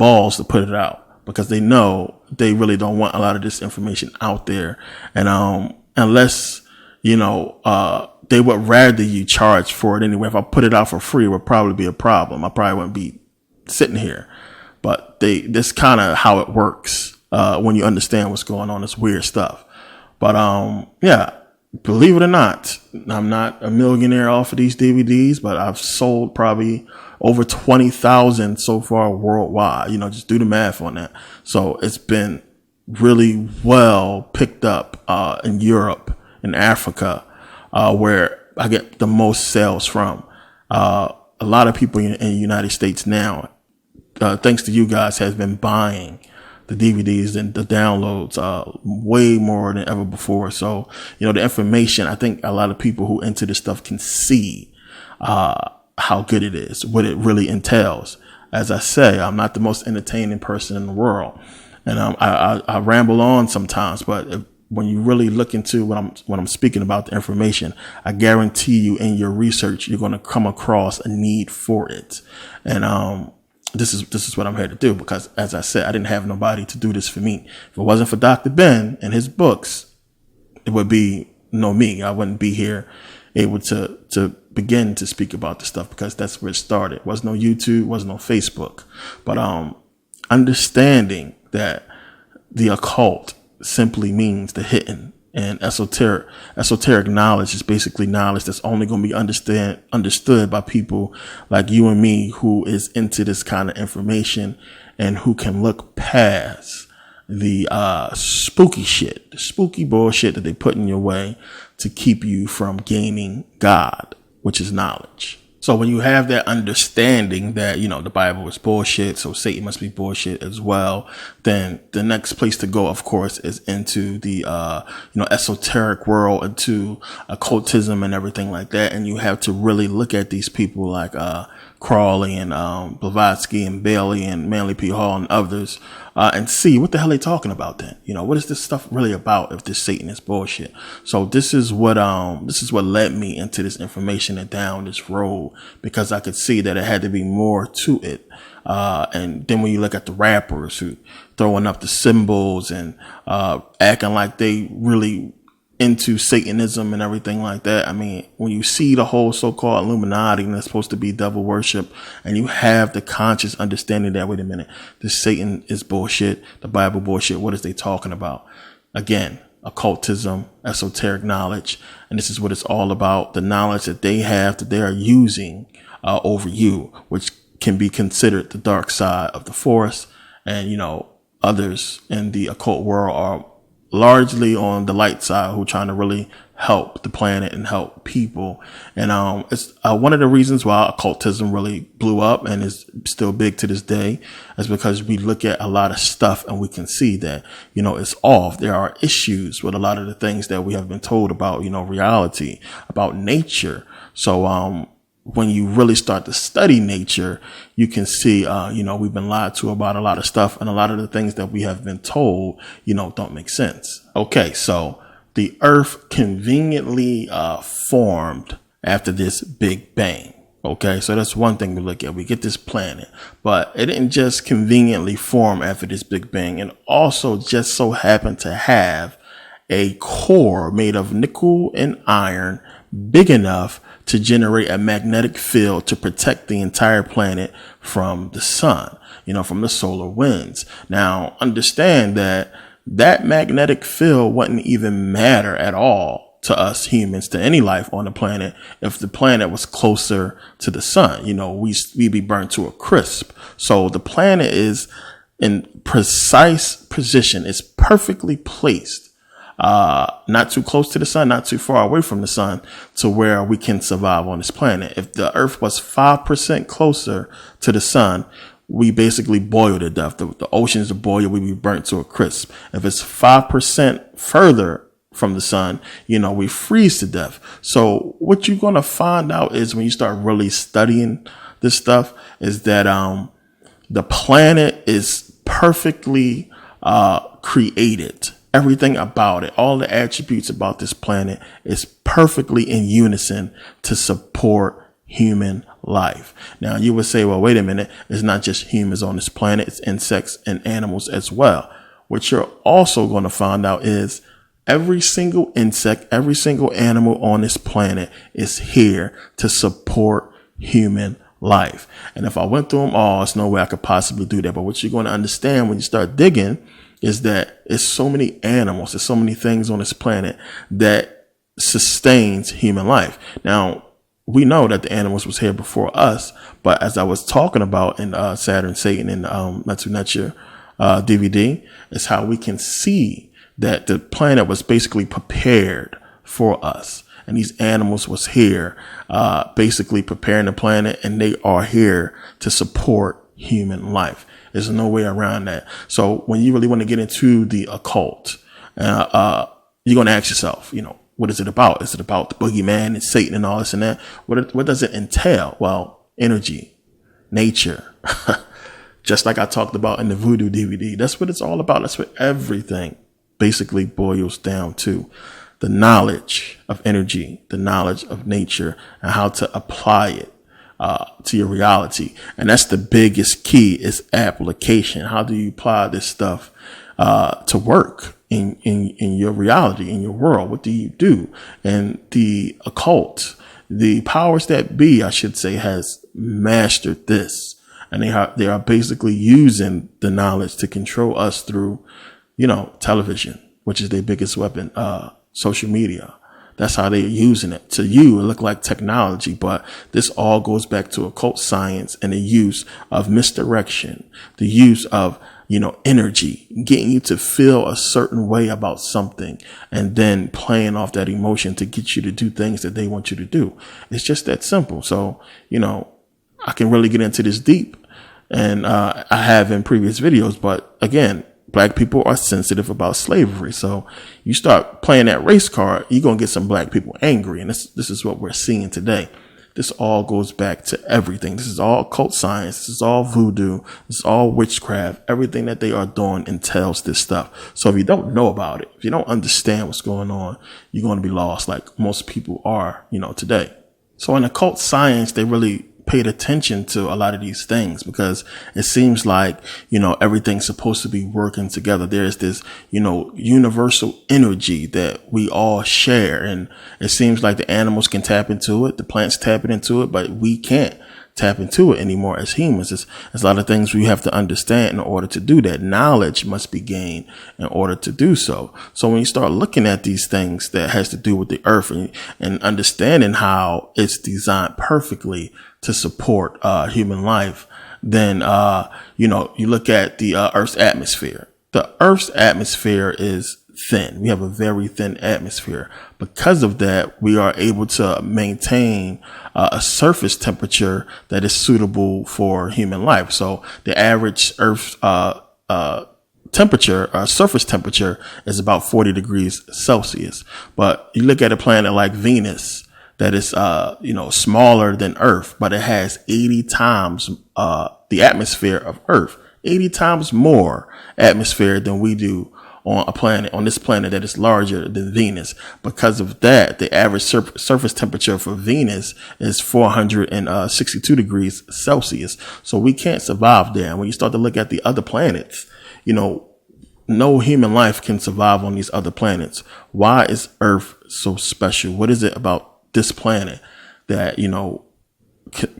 balls to put it out, because they know they really don't want a lot of this information out there. And unless, they would rather you charge for it anyway. If I put it out for free, it would probably be a problem. I probably wouldn't be sitting here. But this kind of how it works when you understand what's going on. It's weird stuff. But yeah, believe it or not, I'm not a millionaire off of these DVDs, but I've sold probably over 20,000 so far worldwide. Just do the math on that. So it's been really well picked up in Europe, in Africa, where I get the most sales from. A lot of people in the United States now, thanks to you guys, has been buying the DVDs and the downloads way more than ever before. So, the information, I think a lot of people who into this stuff can see how good it is, what it really entails. As I say, I'm not the most entertaining person in the world, and I ramble on sometimes, but when you really look into what I'm speaking about, the information, I guarantee you in your research, you're going to come across a need for it. And this is what I'm here to do, because as I said, I didn't have nobody to do this for me. If it wasn't for Dr. Ben and his books, it would be me. I wouldn't be here able to begin to speak about this stuff, because that's where it started. It wasn't no YouTube, wasn't no Facebook. But understanding that the occult simply means the hidden, and esoteric knowledge is basically knowledge that's only going to be understood by people like you and me, who is into this kind of information and who can look past the spooky shit, the spooky bullshit that they put in your way to keep you from gaining God, which is knowledge. So when you have that understanding that, the Bible is bullshit, so Satan must be bullshit as well, then the next place to go, of course, is into the, esoteric world, into occultism and everything like that. And you have to really look at these people like, Crawley and Blavatsky and Bailey and Manly P. Hall and others, and see what the hell they talking about then. What is this stuff really about if this Satan is bullshit? So this is what led me into this information and down this road, because I could see that it had to be more to it. And then when you look at the rappers who throwing up the symbols and acting like they really into Satanism and everything like that. I mean, when you see the whole so-called Illuminati and it's supposed to be devil worship, and you have the conscious understanding that, wait a minute, this Satan is bullshit, the Bible bullshit, what is they talking about? Again, occultism, esoteric knowledge, and this is what it's all about, the knowledge that they have, that they are using over you, which can be considered the dark side of the force. And, others in the occult world are largely on the light side, who are trying to really help the planet and help people. And it's one of the reasons why occultism really blew up and is still big to this day, is because we look at a lot of stuff and we can see that, it's off. There are issues with a lot of the things that we have been told about, reality, about nature. So when you really start to study nature, you can see, we've been lied to about a lot of stuff, and a lot of the things that we have been told, don't make sense. Okay. So the earth conveniently, formed after this big bang. Okay. So that's one thing we look at. We get this planet, but it didn't just conveniently form after this big bang. And also just so happened to have a core made of nickel and iron big enough to generate a magnetic field to protect the entire planet from the sun, from the solar winds. Now, understand that magnetic field wouldn't even matter at all to us humans, to any life on the planet, if the planet was closer to the sun. We'd be burnt to a crisp. So the planet is in precise position. It's perfectly placed. Not too close to the sun, not too far away from the sun, to where we can survive on this planet. If the earth was 5% closer to the sun, we basically boil to death. The oceans are boil, we be burnt to a crisp. If it's 5% further from the sun, we freeze to death. So what you're going to find out is, when you start really studying this stuff, is that, the planet is perfectly, created. Everything about it, all the attributes about this planet is perfectly in unison to support human life. Now you would say, well, wait a minute. It's not just humans on this planet. It's insects and animals as well. What you're also going to find out is every single insect, every single animal on this planet is here to support human life. And if I went through them all, there's no way I could possibly do that. But what you're going to understand when you start digging is that it's so many animals, there's so many things on this planet that sustains human life. Now, we know that the animals was here before us, but as I was talking about in Saturn, Satan, and Metu DVD, is how we can see that the planet was basically prepared for us. And these animals was here, basically preparing the planet, and they are here to support human life. There's no way around that. So when you really want to get into the occult, you're going to ask yourself, what is it about? Is it about the boogeyman and Satan and all this and that? What does it entail? Well, energy, nature, just like I talked about in the Voodoo DVD. That's what it's all about. That's what everything basically boils down to. The knowledge of energy, the knowledge of nature, and how to apply it to your reality. And that's the biggest key, is application. How do you apply this stuff to work in your reality, in your world? What do you do? And the occult, the powers that be, I should say, has mastered this. And they are basically using the knowledge to control us through, television, which is their biggest weapon, social media. That's how they're using it. To you, it look like technology, but this all goes back to occult science and the use of misdirection, the use of, energy, getting you to feel a certain way about something, and then playing off that emotion to get you to do things that they want you to do. It's just that simple. So, I can really get into this deep, and I have in previous videos, but again, Black people are sensitive about slavery. So you start playing that race card, you're going to get some Black people angry. And this is what we're seeing today. This all goes back to everything. This is all occult science. This is all voodoo. This is all witchcraft. Everything that they are doing entails this stuff. So if you don't know about it, if you don't understand what's going on, you're going to be lost, like most people are, today. So in occult science, they really paid attention to a lot of these things, because it seems like, everything's supposed to be working together. There's this, universal energy that we all share. And it seems like the animals can tap into it, the plants tapping into it, but we can't tap into it anymore as humans. There's a lot of things we have to understand in order to do that. Knowledge must be gained in order to do so. So when you start looking at these things that has to do with the earth and understanding how it's designed perfectly to support human life, then you look at the Earth's atmosphere. The Earth's atmosphere is thin. We have a very thin atmosphere. Because of that, we are able to maintain a surface temperature that is suitable for human life. So the average Earth surface temperature is about 40 degrees Celsius. But you look at a planet like Venus, that is, smaller than Earth, but it has 80 times the atmosphere of Earth, 80 times more atmosphere than we do on this planet that is larger than Venus. Because of that, the average surface temperature for Venus is 462 degrees Celsius. So we can't survive there. And when you start to look at the other planets, no human life can survive on these other planets. Why is Earth so special? What is it about this planet that,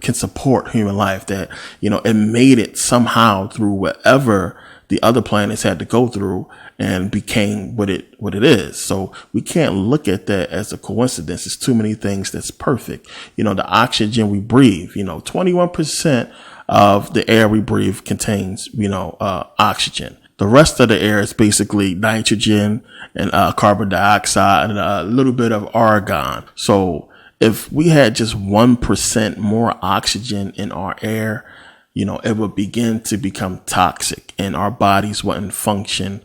can support human life, that, it made it somehow through whatever the other planets had to go through and became what it is. So we can't look at that as a coincidence. It's too many things that's perfect. The oxygen we breathe, 21% of the air we breathe contains, oxygen. The rest of the air is basically nitrogen and carbon dioxide and a little bit of argon. So if we had just 1% more oxygen in our air, it would begin to become toxic and our bodies wouldn't function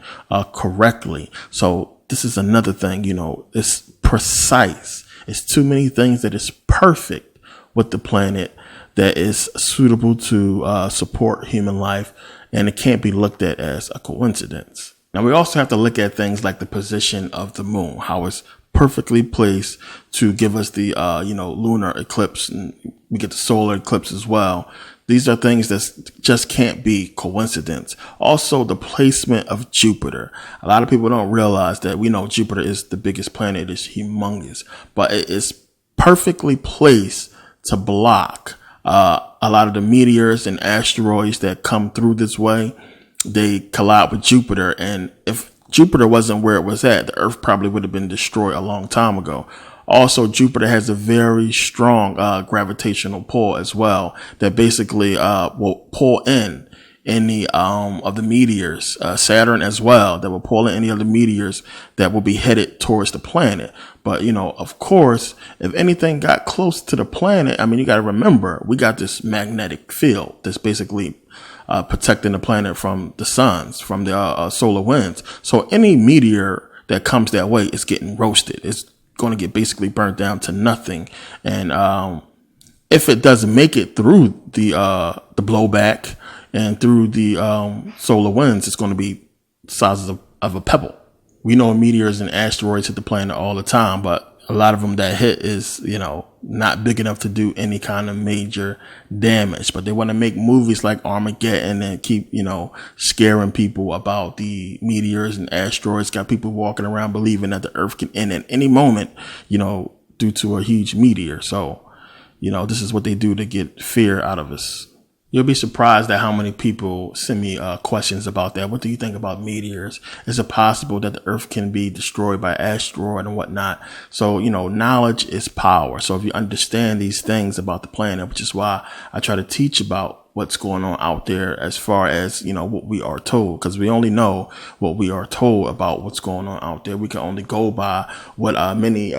correctly. So this is another thing, it's precise. It's too many things that is perfect with the planet that is suitable to support human life, and it can't be looked at as a coincidence. Now, we also have to look at things like the position of the moon, how it's perfectly placed to give us the, lunar eclipse, and we get the solar eclipse as well. These are things that just can't be coincidence. Also, the placement of Jupiter. A lot of people don't realize that we know Jupiter is the biggest planet. It's humongous, but it is perfectly placed to block a lot of the meteors and asteroids that come through this way. They collide with Jupiter, and if Jupiter wasn't where it was at, the Earth probably would have been destroyed a long time ago. Also, Jupiter has a very strong gravitational pull as well that basically will pull in any of the meteors, Saturn as well, that will pull in any of the meteors that will be headed towards the planet. But, of course, if anything got close to the planet, I mean, you got to remember, we got this magnetic field that's basically protecting the planet from the suns, from the solar winds. So any meteor that comes that way is getting roasted. It's going to get basically burnt down to nothing. And if it doesn't make it through the blowback and through the solar winds, it's going to be the size of a pebble. We know meteors and asteroids hit the planet all the time, but a lot of them that hit is, not big enough to do any kind of major damage. But they want to make movies like Armageddon and keep, scaring people about the meteors and asteroids. Got people walking around believing that the Earth can end at any moment, due to a huge meteor. So, this is what they do to get fear out of us. You'll be surprised at how many people send me questions about that. What do you think about meteors? Is it possible that the Earth can be destroyed by asteroid and whatnot? So, knowledge is power. So if you understand these things about the planet, which is why I try to teach about what's going on out there as far as, what we are told, because we only know what we are told about what's going on out there. We can only go by what many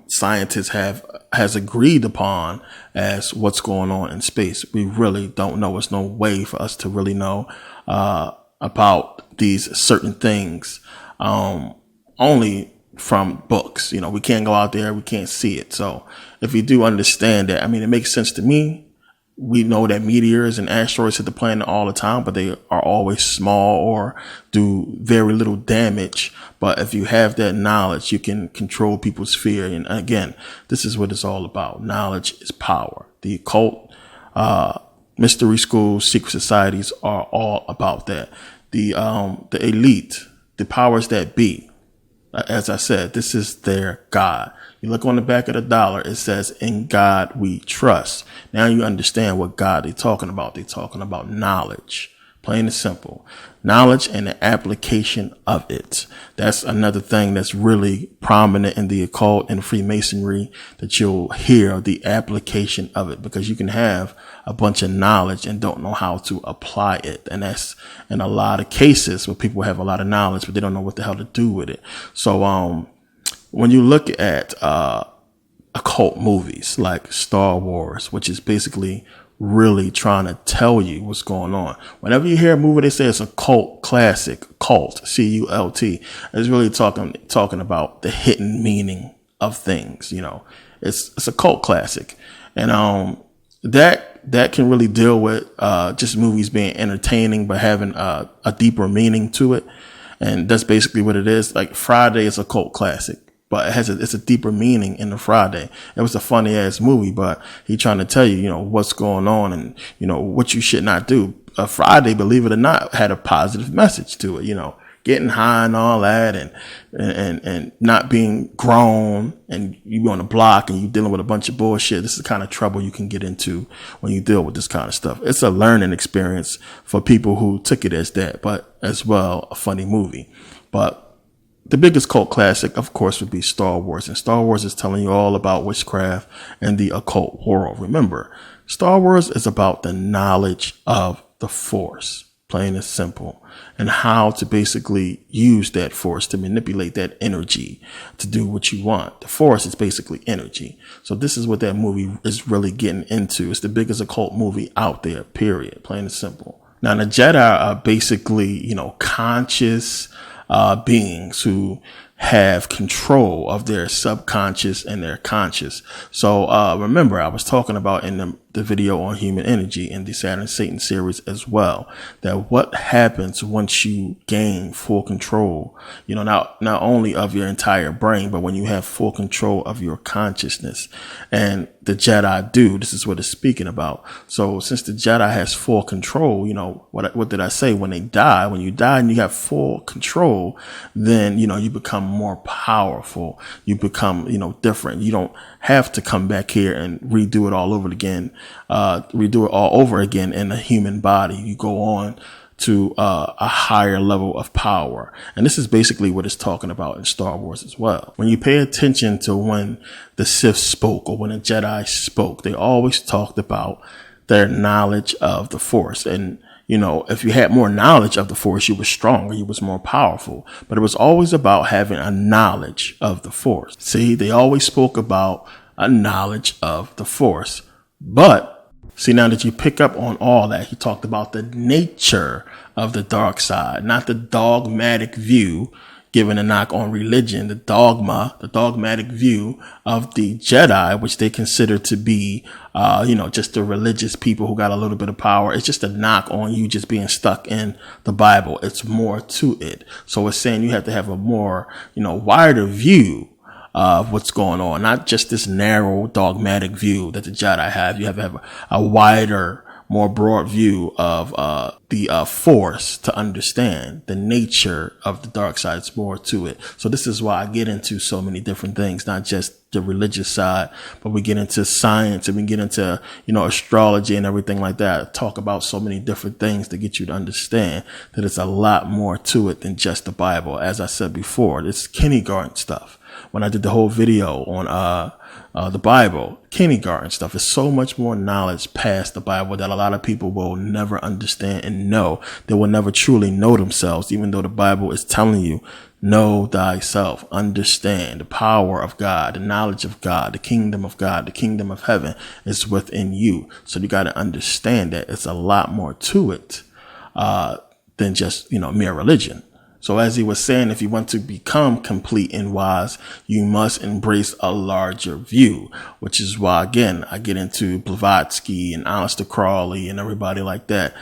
scientists has agreed upon as what's going on in space. We really don't know. There's no way for us to really know about these certain things, only from books. We can't go out there. We can't see it. So if you do understand that, it makes sense to me. We know that meteors and asteroids hit the planet all the time, but they are always small or do very little damage. But if you have that knowledge, you can control people's fear. And again, this is what it's all about. Knowledge is power. The occult, mystery schools, secret societies are all about that. The elite, the powers that be, as I said, this is their God. You look on the back of the dollar, it says, "In God we trust." Now you understand what God they're talking about. They're talking about knowledge, plain and simple. Knowledge and the application of it. That's another thing that's really prominent in the occult and Freemasonry, that you'll hear the application of it, because you can have a bunch of knowledge and don't know how to apply it. And that's in a lot of cases where people have a lot of knowledge, but they don't know what the hell to do with it. So, when you look at occult movies like Star Wars, which is basically really trying to tell you what's going on. Whenever you hear a movie, they say it's a cult classic, cult, C-U-L-T. It's really talking about the hidden meaning of things. It's a cult classic, and that can really deal with just movies being entertaining but having a deeper meaning to it. And that's basically what it is. Like Friday is a cult classic, but it's a deeper meaning in the Friday. It was a funny ass movie, but he trying to tell you, what's going on and, what you should not do. Friday, believe it or not, had a positive message to it, getting high and all that, and not being grown, and you on the block and you dealing with a bunch of bullshit. This is the kind of trouble you can get into when you deal with this kind of stuff. It's a learning experience for people who took it as that, but as well, a funny movie. But the biggest cult classic, of course, would be Star Wars. And Star Wars is telling you all about witchcraft and the occult world. Remember, Star Wars is about the knowledge of the Force, plain and simple, and how to basically use that Force to manipulate that energy to do what you want. The Force is basically energy. So this is what that movie is really getting into. It's the biggest occult movie out there, period, plain and simple. Now, the Jedi are basically, conscious beings who have control of their subconscious and their conscious. So remember, I was talking about in the video on human energy in the Saturn Satan series as well, that what happens once you gain full control, not only of your entire brain, but when you have full control of your consciousness. And the Jedi do, this is what it's speaking about. So since the Jedi has full control, what did I say? When you die and you have full control, then, you become more powerful. You become, different. You don't have to come back here and redo it all over again in a human body. You go on to a higher level of power. And this is basically what it's talking about in Star Wars as well. When you pay attention to when the Sith spoke or when the Jedi spoke, they always talked about their knowledge of the Force. And, if you had more knowledge of the Force, you were stronger, you was more powerful. But it was always about having a knowledge of the Force. See, they always spoke about a knowledge of the Force. But see, now that you pick up on all that, he talked about the nature of the dark side, not the dogmatic view, giving a knock on religion, the dogmatic view of the Jedi, which they consider to be, just the religious people who got a little bit of power. It's just a knock on you just being stuck in the Bible. It's more to it. So it's saying you have to have a more, wider view of what's going on, not just this narrow dogmatic view that the Jedi have. You have to have a wider, more broad view of the Force to understand the nature of the dark side. It's more to it. So this is why I get into so many different things, not just the religious side, but we get into science and we get into, astrology and everything like that. Talk about so many different things to get you to understand that it's a lot more to it than just the Bible. As I said before, it's kindergarten stuff. When I did the whole video on the Bible, kindergarten stuff, is so much more knowledge past the Bible that a lot of people will never understand and know. They will never truly know themselves, even though the Bible is telling you, know thyself, understand the power of God, the knowledge of God, the kingdom of God, the kingdom of heaven is within you. So you got to understand that it's a lot more to it than just, mere religion. So as he was saying, if you want to become complete and wise, you must embrace a larger view, which is why, again, I get into Blavatsky and Aleister Crowley and everybody like that,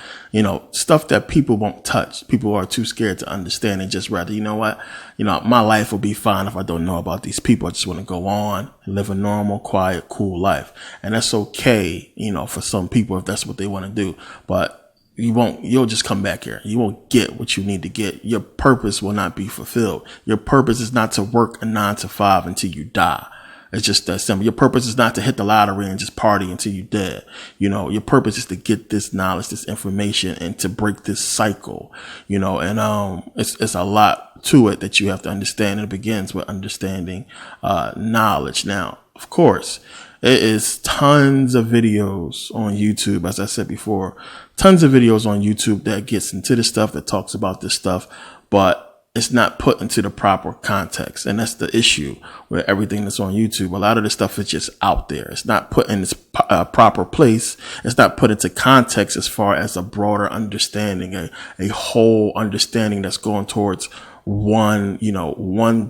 stuff that people won't touch. People are too scared to understand and just rather, my life will be fine if I don't know about these people. I just want to go on and live a normal, quiet, cool life. And that's okay, for some people if that's what they want to do. But you'll just come back here. You won't get what you need to get. Your purpose will not be fulfilled. Your purpose is not to work a 9 to 5 until you die. It's just that simple. Your purpose is not to hit the lottery and just party until you're dead. Your purpose is to get this knowledge, this information, and to break this cycle, and it's a lot to it that you have to understand. And it begins with understanding knowledge. Now, of course, there is tons of videos on YouTube, as I said before, tons of videos on YouTube that gets into this stuff, that talks about this stuff, but it's not put into the proper context. And that's the issue with everything that's on YouTube. A lot of this stuff is just out there. It's not put in its proper place. It's not put into context as far as a broader understanding, a whole understanding that's going towards one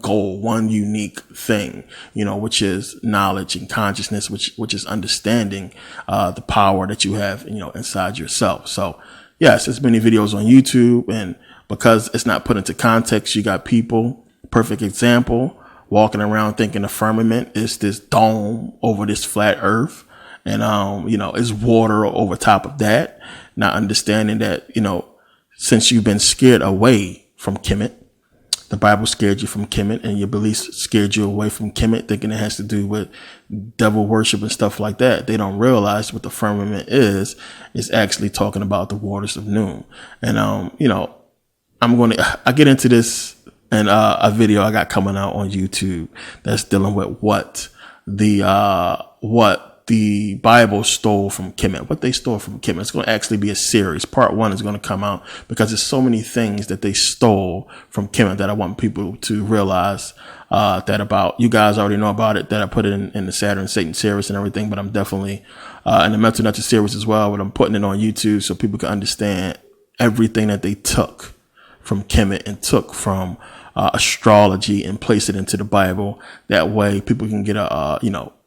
goal, one unique thing, which is knowledge and consciousness, which is understanding, the power that you have, inside yourself. So yes, there's many videos on YouTube, and because it's not put into context, you got people, perfect example, walking around thinking the firmament is this dome over this flat earth. And, it's water over top of that, not understanding that, since you've been scared away from Kemet, the Bible scared you from Kemet, and your beliefs scared you away from Kemet, thinking it has to do with devil worship and stuff like that. They don't realize what the firmament is actually talking about the waters of Noon. And, I get into this in a video I got coming out on YouTube that's dealing with what the Bible stole from Kemet, what they stole from Kemet. It's going to actually be a series. Part 1 is going to come out because there's so many things that they stole from Kemet that I want people to realize that about. You guys already know about it, that I put it in the Saturn Satan series and everything, but I'm definitely in the Metu series as well, but I'm putting it on YouTube so people can understand everything that they took from Kemet and took from astrology and place it into the Bible. That way people can get a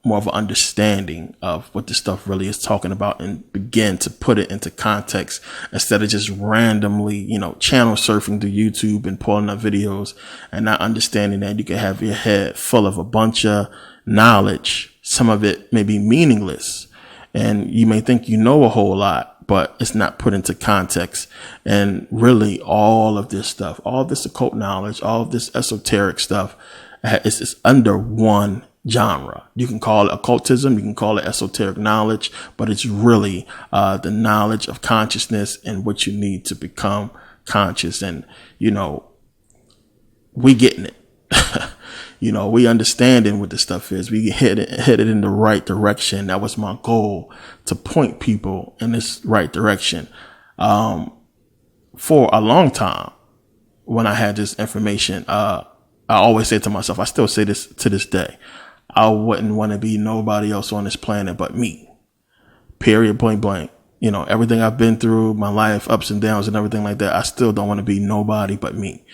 more of an understanding of what this stuff really is talking about and begin to put it into context instead of just randomly, channel surfing through YouTube and pulling up videos and not understanding that you can have your head full of a bunch of knowledge. Some of it may be meaningless and you may think you know a whole lot, but it's not put into context. And really all of this stuff, all of this occult knowledge, all of this esoteric stuff is under one genre. You can call it occultism, you can call it esoteric knowledge, but it's really the knowledge of consciousness and what you need to become conscious. And we getting it. We understanding what this stuff is. We headed in the right direction. That was my goal, to point people in this right direction. For a long time, when I had this information, I always say to myself, I still say this to this day, I wouldn't want to be nobody else on this planet but me. Period, point blank. Everything I've been through, my life, ups and downs and everything like that, I still don't want to be nobody but me.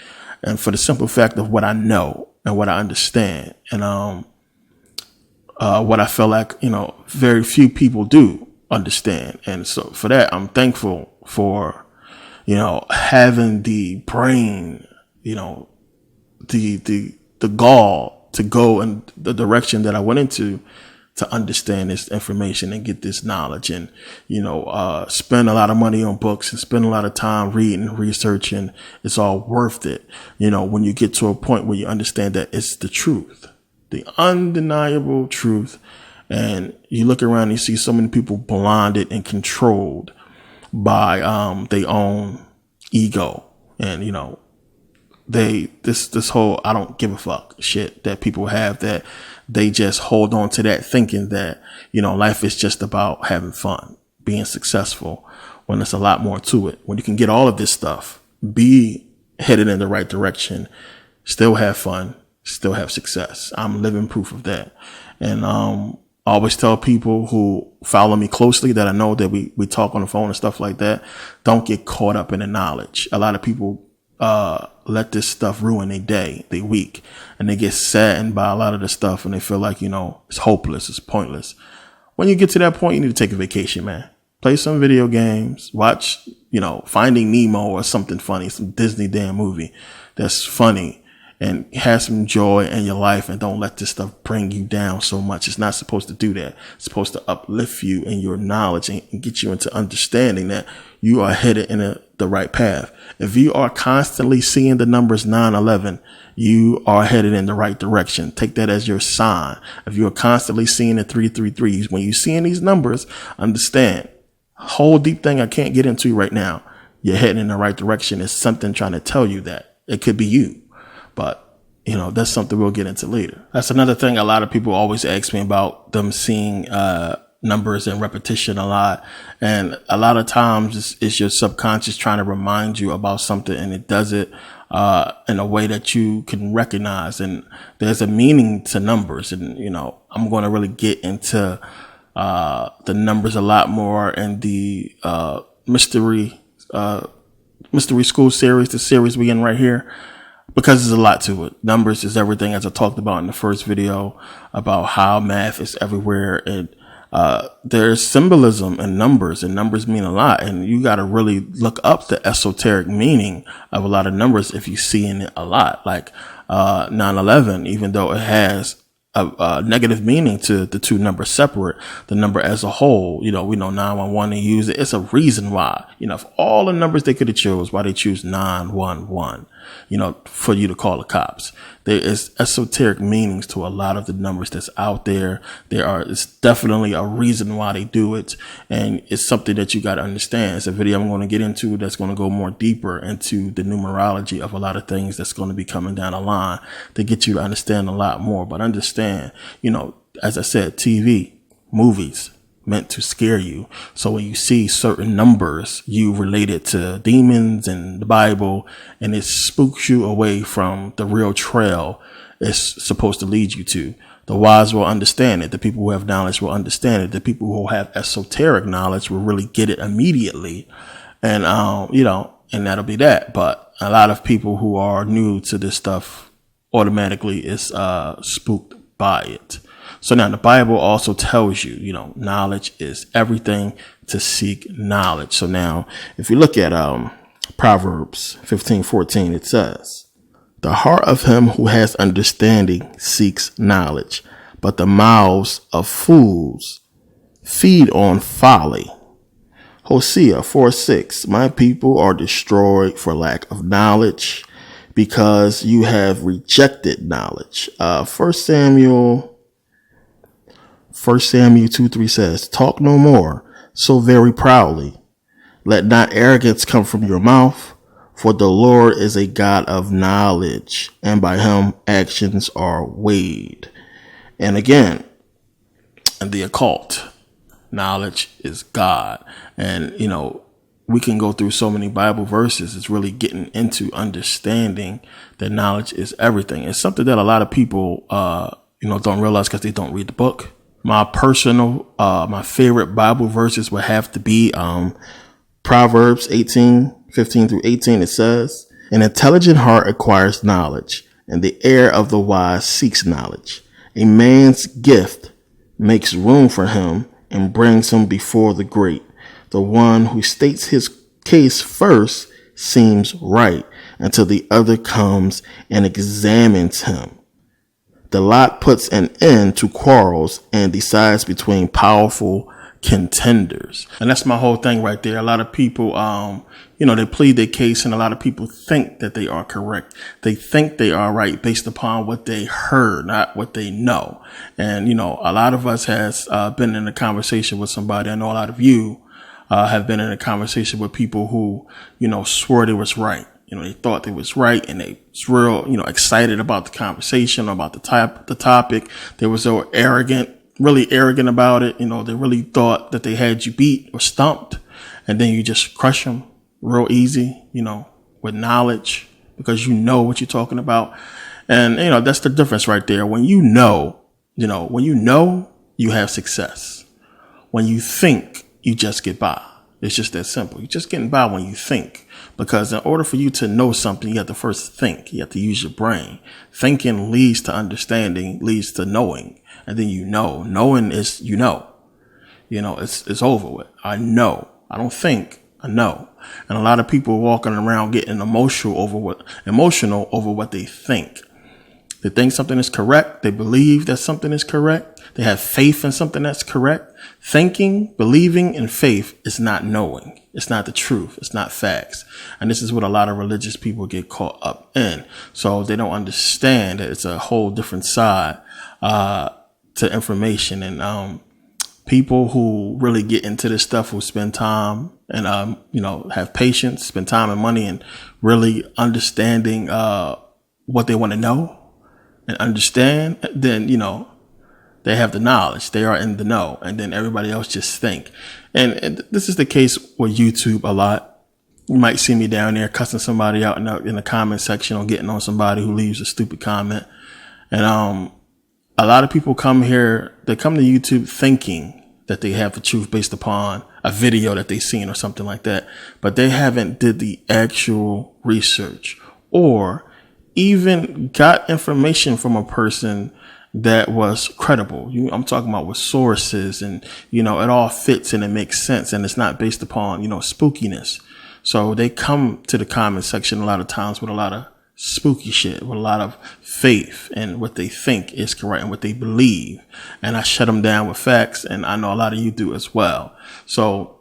And for the simple fact of what I know and what I understand and what I feel like, very few people do understand. And so for that, I'm thankful for, having the brain, the gall to go in the direction that I went into to understand this information and get this knowledge and, spend a lot of money on books and spend a lot of time reading, researching. It's all worth it. When you get to a point where you understand that it's the truth, the undeniable truth. And you look around and you see so many people blinded and controlled by, their own ego and, this whole I don't give a fuck shit that people have, that they just hold on to that thinking that, life is just about having fun, being successful, when there's a lot more to it. When you can get all of this stuff, be headed in the right direction, still have fun, still have success. I'm living proof of that. And I always tell people who follow me closely that I know that we talk on the phone and stuff like that, don't get caught up in the knowledge. A lot of people let this stuff ruin their day, their week, and they get saddened by a lot of the stuff and they feel like, it's hopeless, it's pointless. When you get to that point, you need to take a vacation, man. Play some video games, watch, Finding Nemo or something funny, some Disney damn movie that's funny, and have some joy in your life, and don't let this stuff bring you down so much. It's not supposed to do that. It's supposed to uplift you in your knowledge and get you into understanding that you are headed in the right path. If you are constantly seeing the numbers 911, you are headed in the right direction. Take that as your sign. If you are constantly seeing the 333s, when you're seeing these numbers, understand, whole deep thing I can't get into right now. You're heading in the right direction. It's something trying to tell you that. It could be you. But, that's something we'll get into later. That's another thing a lot of people always ask me about, them seeing numbers and repetition a lot. And a lot of times it's your subconscious trying to remind you about something, and it does it in a way that you can recognize. And there's a meaning to numbers. And, I'm going to really get into the numbers a lot more in the mystery school series, the series we in right here, because there's a lot to it. Numbers is everything, as I talked about in the first video about how math is everywhere. And there's symbolism in numbers, and numbers mean a lot. And you got to really look up the esoteric meaning of a lot of numbers if you see in it a lot. Like 9/11, even though it has a negative meaning to the two numbers separate, the number as a whole, we know 911, they use it. It's a reason why, of all the numbers they could have chose, why they choose 911, for you to call the cops. There is esoteric meanings to a lot of the numbers that's out there. It's definitely a reason why they do it. And it's something that you got to understand. It's a video I'm going to get into that's going to go more deeper into the numerology of a lot of things that's going to be coming down the line to get you to understand a lot more. But understand, as I said, TV, movies, meant to scare you. So when you see certain numbers, you relate it to demons and the Bible, and it spooks you away from the real trail it's supposed to lead you to. The wise will understand it. The people who have knowledge will understand it. The people who have esoteric knowledge will really get it immediately. And, and that'll be that. But a lot of people who are new to this stuff automatically is spooked by it. So now the Bible also tells you, knowledge is everything, to seek knowledge. So now if you look at Proverbs 15:14, it says, the heart of him who has understanding seeks knowledge, but the mouths of fools feed on folly. Hosea 4:6, my people are destroyed for lack of knowledge, because you have rejected knowledge. 1 Samuel 2:3 says, talk no more so very proudly. Let not arrogance come from your mouth, for the Lord is a God of knowledge, and by him actions are weighed. And again, in the occult, knowledge is God. And, we can go through so many Bible verses. It's really getting into understanding that knowledge is everything. It's something that a lot of people, don't realize because they don't read the book. My favorite Bible verses would have to be Proverbs 18:15-18. It says, an intelligent heart acquires knowledge, and the ear of the wise seeks knowledge. A man's gift makes room for him and brings him before the great. The one who states his case first seems right until the other comes and examines him. The lot puts an end to quarrels and decides between powerful contenders. And that's my whole thing right there. A lot of people, they plead their case, and a lot of people think that they are correct. They think they are right based upon what they heard, not what they know. And, a lot of us has been in a conversation with somebody. I know a lot of you have been in a conversation with people who, swore they was right. They thought they was right, and they was real, excited about the conversation, about the topic. They were so really arrogant about it. They really thought that they had you beat or stumped, and then you just crush them real easy, with knowledge, because you know what you're talking about. And, that's the difference right there. When you know, you have success. When you think, you just get by. It's just that simple. You're just getting by when you think, because in order for you to know something, you have to first think. You have to use your brain. Thinking leads to understanding, leads to knowing. And then knowing is, it's over with. I know. I don't think. I know. And a lot of people walking around getting emotional over what they think. They think something is correct. They believe that something is correct. They have faith in something that's correct. Thinking, believing, and faith is not knowing. It's not the truth. It's not facts. And this is what a lot of religious people get caught up in. So they don't understand that it's a whole different side to information. And people who really get into this stuff, who spend time and have patience, spend time and money, and really understanding what they want to know and understand, then they have the knowledge. They are in the know. And then everybody else just think. And this is the case with YouTube a lot. You might see me down there cussing somebody out in the comment section, or getting on somebody who leaves a stupid comment. And a lot of people come to YouTube thinking that they have the truth based upon a video that they've seen or something like that. But they haven't did the actual research, or even got information from a person that was credible. I'm talking about with sources, and, it all fits and it makes sense, and it's not based upon, spookiness. So they come to the comment section a lot of times with a lot of spooky shit, with a lot of faith and what they think is correct and what they believe. And I shut them down with facts, and I know a lot of you do as well. So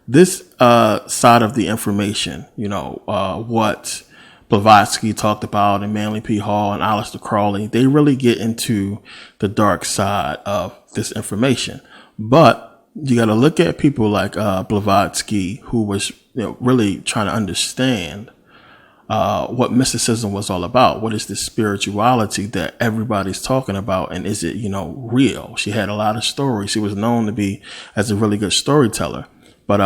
this side of the information, what Blavatsky talked about, and Manly P. Hall and Aleister Crowley, they really get into the dark side of this information. But you got to look at people like Blavatsky, who was really trying to understand what mysticism was all about. What is this spirituality that everybody's talking about, and is it real? She had a lot of stories. She was known to be as a really good storyteller. But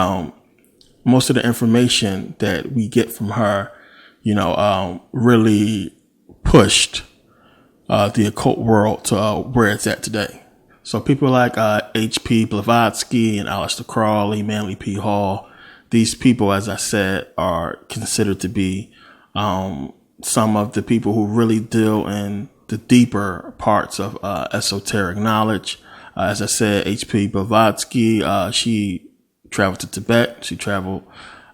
most of the information that we get from her really pushed the occult world to where it's at today. So people like H.P. Blavatsky and Aleister Crowley, Manly P. Hall, these people, as I said, are considered to be some of the people who really deal in the deeper parts of esoteric knowledge. As I said, H.P. Blavatsky, she traveled to Tibet. She traveled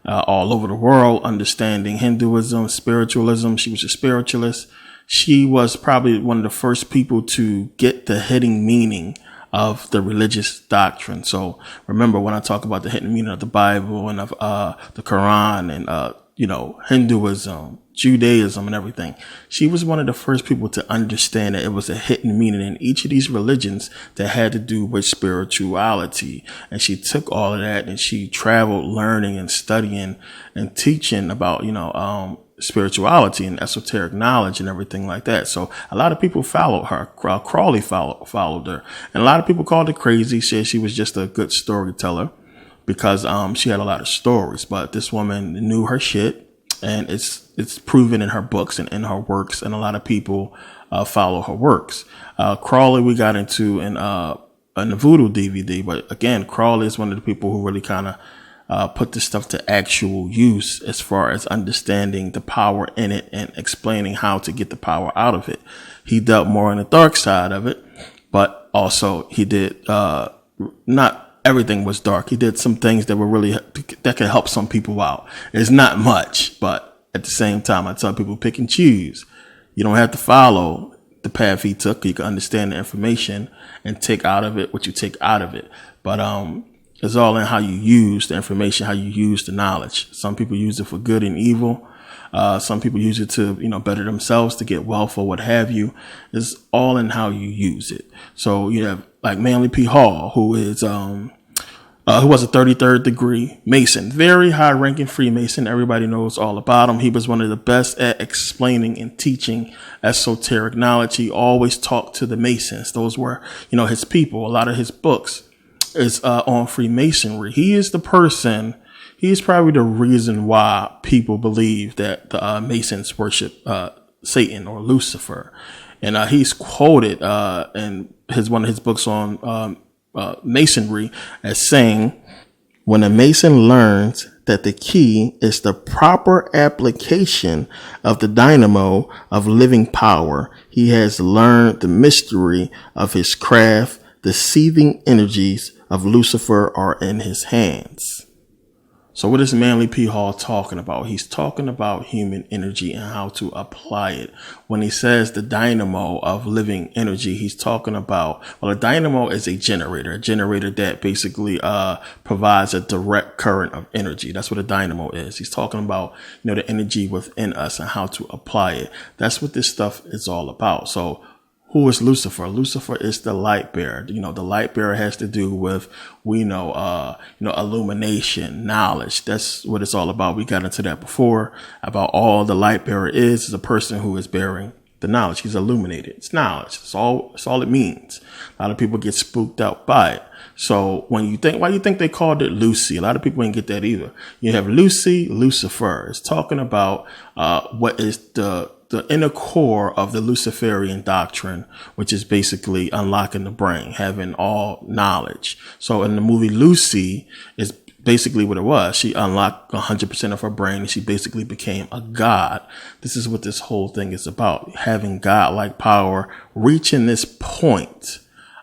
all over the world, understanding Hinduism, spiritualism. She was a spiritualist. She was probably one of the first people to get the hidden meaning of the religious doctrine. So remember, when I talk about the hidden meaning of the Bible and of the Quran and Hinduism, Judaism, and everything, she was one of the first people to understand that it was a hidden meaning in each of these religions that had to do with spirituality. And she took all of that and she traveled learning and studying and teaching about, spirituality and esoteric knowledge and everything like that. So a lot of people followed her. Crowley followed her. And a lot of people called her crazy, said she was just a good storyteller because she had a lot of stories. But this woman knew her shit, and it's proven in her books and in her works, and a lot of people follow her works. Crowley we got into in the Voodoo DVD, but again, Crowley is one of the people who really kind of put this stuff to actual use as far as understanding the power in it and explaining how to get the power out of it. He dealt more on the dark side of it, but also he did, not everything was dark. He did some things that were really, that could help some people out. It's not much, but at the same time, I tell people pick and choose. You don't have to follow the path he took. You can understand the information and take out of it what you take out of it. But, it's all in how you use the information, how you use the knowledge. Some people use it for good and evil. Some people use it to, better themselves, to get wealth or what have you. It's all in how you use it. So you have like Manly P. Hall, who is, who was a 33rd degree Mason, very high ranking Freemason. Everybody knows all about him. He was one of the best at explaining and teaching esoteric knowledge. He always talked to the Masons. Those were, his people. A lot of his books is on Freemasonry. He is the person, he is probably the reason why people believe that the Masons worship Satan or Lucifer. And he's quoted in one of his books on Masonry as saying, when a Mason learns that the key is the proper application of the dynamo of living power, he has learned the mystery of his craft. The seething energies of Lucifer are in his hands. So what is Manly P. Hall talking about? He's talking about human energy and how to apply it. When he says the dynamo of living energy, he's talking about, a dynamo is a generator that basically provides a direct current of energy. That's what a dynamo is. He's talking about, the energy within us and how to apply it. That's what this stuff is all about. So who is Lucifer? Lucifer is the light bearer. The light bearer has to do with, illumination, knowledge. That's what it's all about. We got into that before about all the light bearer is a person who is bearing the knowledge. He's illuminated. It's knowledge. It's all it means. A lot of people get spooked out by it. So when you think, why do you think they called it Lucy? A lot of people ain't get that either. You have Lucy, Lucifer. It's talking about, what is the inner core of the Luciferian doctrine, which is basically unlocking the brain, having all knowledge. So in the movie Lucy is basically what it was. She unlocked 100% of her brain and she basically became a god. This is what this whole thing is about, having godlike power, reaching this point.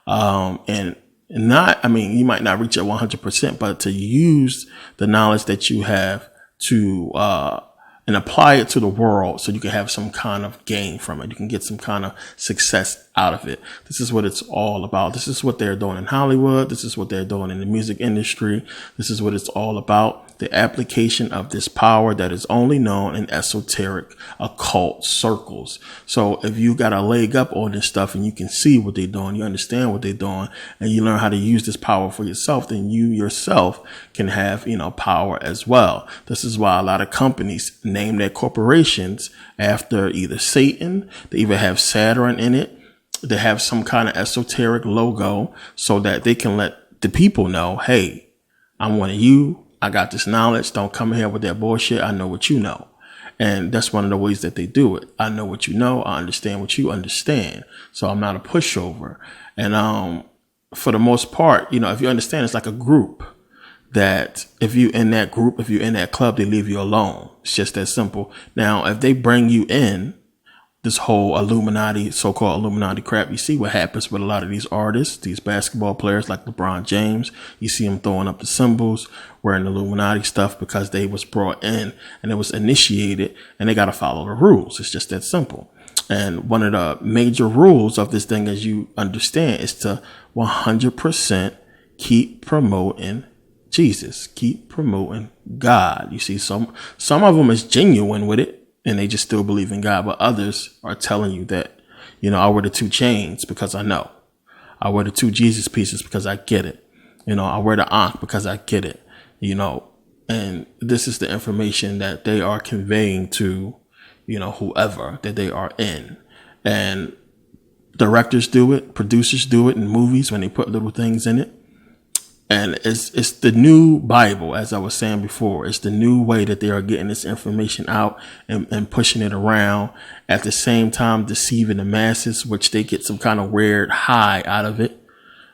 And not, you might not reach it 100%, but to use the knowledge that you have to, and apply it to the world so you can have some kind of gain from it. You can get some kind of success out of it. This is what it's all about. This is what they're doing in Hollywood. This is what they're doing in the music industry. This is what it's all about. The application of this power that is only known in esoteric occult circles. So if you got a leg up on this stuff and you can see what they're doing, you understand what they're doing, and you learn how to use this power for yourself, then you yourself can have, power as well. This is why a lot of companies name their corporations after either Satan, they either have Saturn in it, they have some kind of esoteric logo so that they can let the people know, hey, I'm one of you. I got this knowledge. Don't come here with that bullshit. I know what you know. And that's one of the ways that they do it. I know what you know. I understand what you understand. So I'm not a pushover. And for the most part, if you understand, it's like a group that if you in that group, if you're in that club, they leave you alone. It's just that simple. Now, if they bring you in this whole Illuminati, so-called Illuminati crap. You see what happens with a lot of these artists, these basketball players like LeBron James. You see them throwing up the symbols, wearing Illuminati stuff because they was brought in and it was initiated and they got to follow the rules. It's just that simple. And one of the major rules of this thing, as you understand, is to 100% keep promoting Jesus, keep promoting God. You see, some of them is genuine with it, and they just still believe in God. But others are telling you that, I wear the 2 chains because I know. I wear the 2 Jesus pieces because I get it. I wear the Ankh because I get it. And this is the information that they are conveying to, whoever that they are in. And directors do it, producers do it in movies when they put little things in it. And it's the new Bible, as I was saying before. It's the new way that they are getting this information out and pushing it around, at the same time deceiving the masses, which they get some kind of weird high out of it.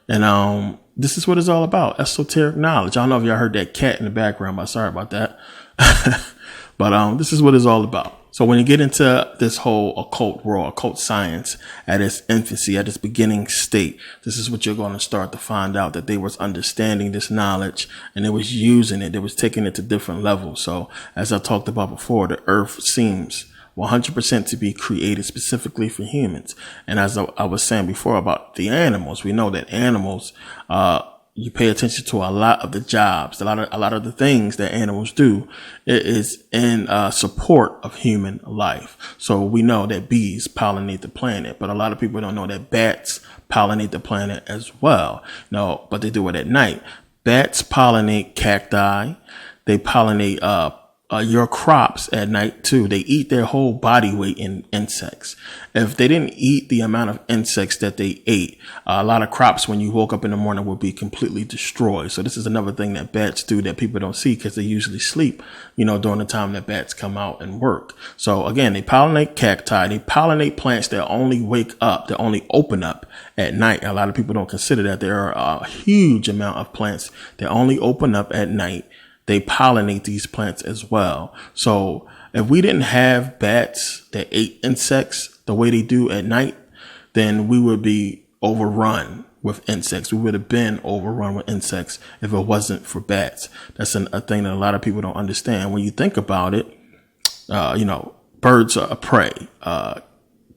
And this is what it's all about. Esoteric knowledge. I don't know if y'all heard that cat in the background, but sorry about that. But this is what it's all about. So when you get into this whole occult world, occult science at its infancy, at its beginning state, this is what you're going to start to find out, that they was understanding this knowledge and they was using it. They was taking it to different levels. So as I talked about before, the earth seems 100% to be created specifically for humans. And as I was saying before about the animals, we know that animals, you pay attention to a lot of the jobs, a lot of the things that animals do, it is in support of human life. So we know that bees pollinate the planet, but a lot of people don't know that bats pollinate the planet as well. No, but they do it at night. Bats pollinate cacti. They pollinate your crops at night too. They eat their whole body weight in insects. If they didn't eat the amount of insects that they ate, a lot of crops when you woke up in the morning would be completely destroyed. So this is another thing that bats do that people don't see because they usually sleep, during the time that bats come out and work. So again, they pollinate cacti. They pollinate plants that only wake up, that only open up at night. A lot of people don't consider that there are a huge amount of plants that only open up at night. They pollinate these plants as well. So if we didn't have bats that ate insects the way they do at night, then we would be overrun with insects. We would have been overrun with insects if it wasn't for bats. That's a thing that a lot of people don't understand. When you think about it, birds are a prey.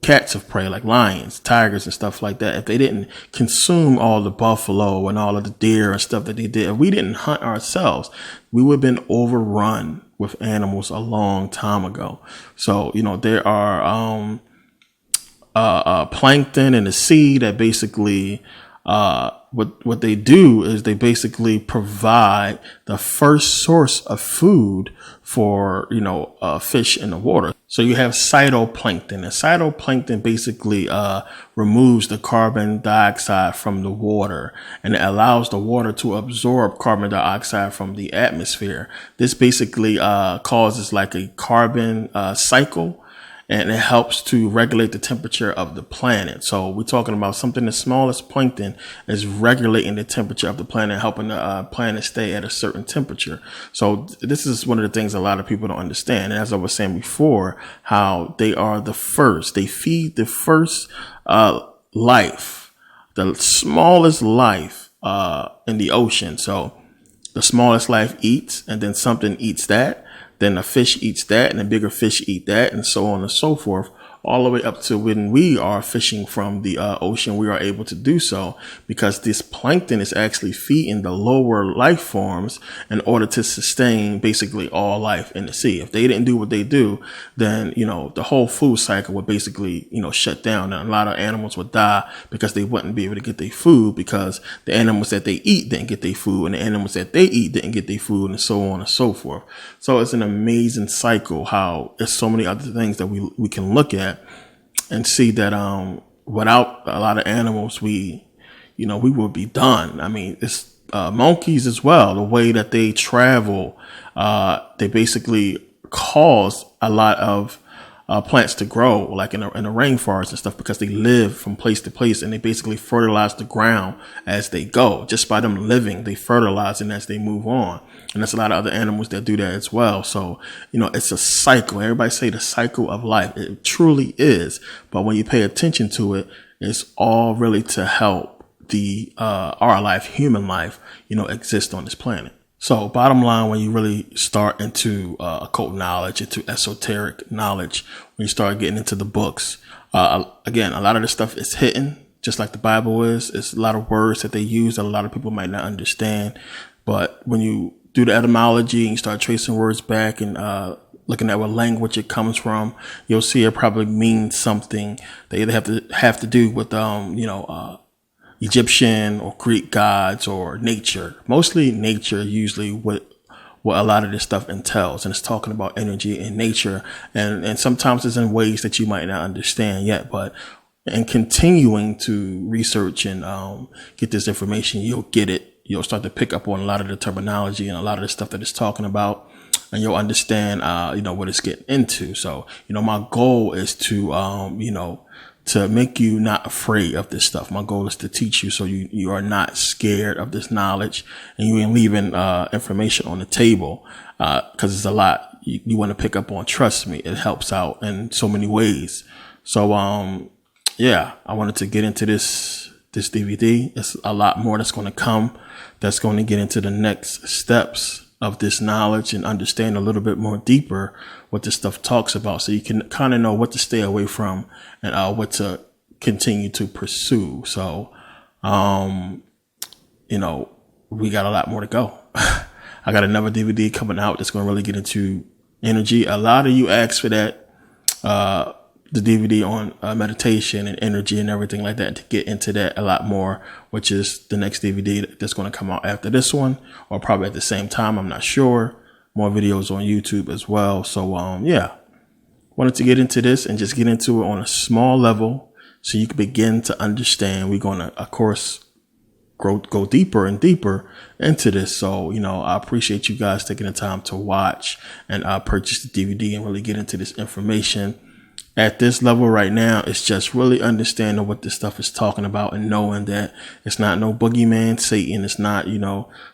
Cats of prey, like lions, tigers, and stuff like that. If they didn't consume all the buffalo and all of the deer and stuff that they did, if we didn't hunt ourselves, we would have been overrun with animals a long time ago. So, there are plankton in the sea that basically what they do is they basically provide the first source of food for, fish in the water. So you have phytoplankton, and phytoplankton basically removes the carbon dioxide from the water, and it allows the water to absorb carbon dioxide from the atmosphere. This basically causes like a carbon cycle, and it helps to regulate the temperature of the planet. So we're talking about something as small as plankton is regulating the temperature of the planet, helping the planet stay at a certain temperature. So this is one of the things a lot of people don't understand. And as I was saying before, how they are the first, they feed the first life, the smallest life in the ocean. So the smallest life eats, and then something eats that. Then a fish eats that, and a bigger fish eat that, and so on and so forth, all the way up to when we are fishing from the ocean. We are able to do so because this plankton is actually feeding the lower life forms in order to sustain basically all life in the sea. If they didn't do what they do, then, the whole food cycle would basically, shut down, and a lot of animals would die because they wouldn't be able to get their food because the animals that they eat didn't get their food, and the animals that they eat didn't get their food, and so on and so forth. So it's an amazing cycle how there's so many other things that we can look at and see that without a lot of animals, we would be done. I mean, it's monkeys as well. The way that they travel, they basically cause a lot of plants to grow, like in the rainforest and stuff, because they live from place to place and they basically fertilize the ground as they go. Just by them living, they fertilize it as they move on. And there's a lot of other animals that do that as well. So, it's a cycle. Everybody say the cycle of life. It truly is. But when you pay attention to it, it's all really to help our life, human life, exist on this planet. So bottom line, when you really start into occult knowledge, into esoteric knowledge, when you start getting into the books, again, a lot of this stuff is hidden, just like the Bible is. It's a lot of words that they use that a lot of people might not understand. But when you do the etymology and you start tracing words back and looking at what language it comes from, you'll see it probably means something that either have to do with Egyptian or Greek gods or nature. Mostly nature, usually what a lot of this stuff entails, and it's talking about energy and nature, and sometimes it's in ways that you might not understand yet, but in continuing to research and get this information, you'll get it. You'll start to pick up on a lot of the terminology and a lot of the stuff that it's talking about, and you'll understand what it's getting into. So my goal is to make you not afraid of this stuff. My goal is to teach you so you are not scared of this knowledge, and you ain't leaving information on the table because it's a lot you want to pick up on. Trust me, it helps out in so many ways. So I wanted to get into this DVD. It's a lot more that's going to come, that's going to get into the next steps of this knowledge and understand a little bit more deeper what this stuff talks about, so you can kind of know what to stay away from and what to continue to pursue. So, we got a lot more to go. I got another DVD coming out that's going to really get into energy. A lot of you asked for that, the DVD on meditation and energy and everything like that, to get into that a lot more, which is the next DVD that's going to come out after this one, or probably at the same time. I'm not sure. More videos on YouTube as well. So, wanted to get into this and just get into it on a small level so you can begin to understand. We're going to, of course, go deeper and deeper into this. So, I appreciate you guys taking the time to watch and purchase the DVD and really get into this information. At this level right now, it's just really understanding what this stuff is talking about and knowing that it's not no boogeyman, Satan. It's not,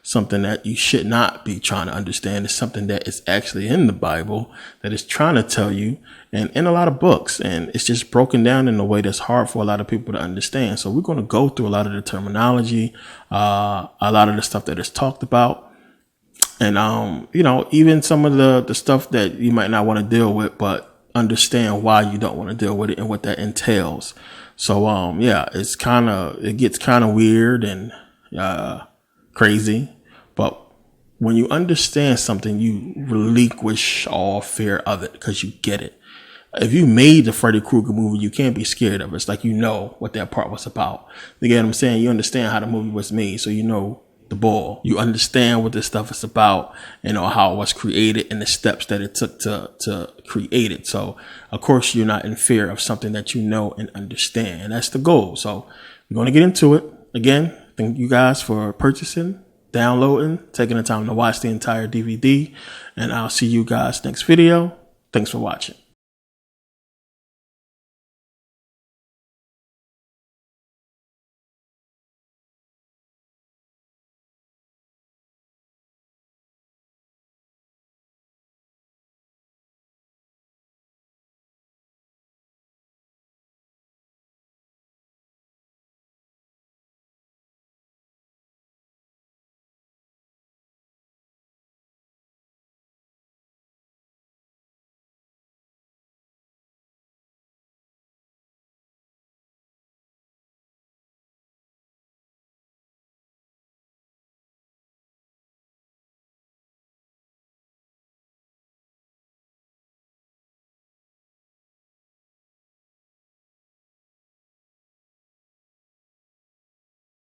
something that you should not be trying to understand. It's something that is actually in the Bible that is trying to tell you, and in a lot of books. And it's just broken down in a way that's hard for a lot of people to understand. So we're going to go through a lot of the terminology, a lot of the stuff that is talked about. And, even some of the stuff that you might not want to deal with, but understand why you don't want to deal with it and what that entails. So, it gets kind of weird and crazy, but when you understand something, you relinquish all fear of it because you get it. If you made the Freddy Krueger movie, you can't be scared of it. It's like, what that part was about. You get what I'm saying? You understand how the movie was made, so the ball. You understand what this stuff is about, how it was created and the steps that it took to create it. So, of course, you're not in fear of something that you know and understand. And that's the goal. So we're going to get into it. Again, thank you guys for purchasing, downloading, taking the time to watch the entire DVD. And I'll see you guys next video. Thanks for watching.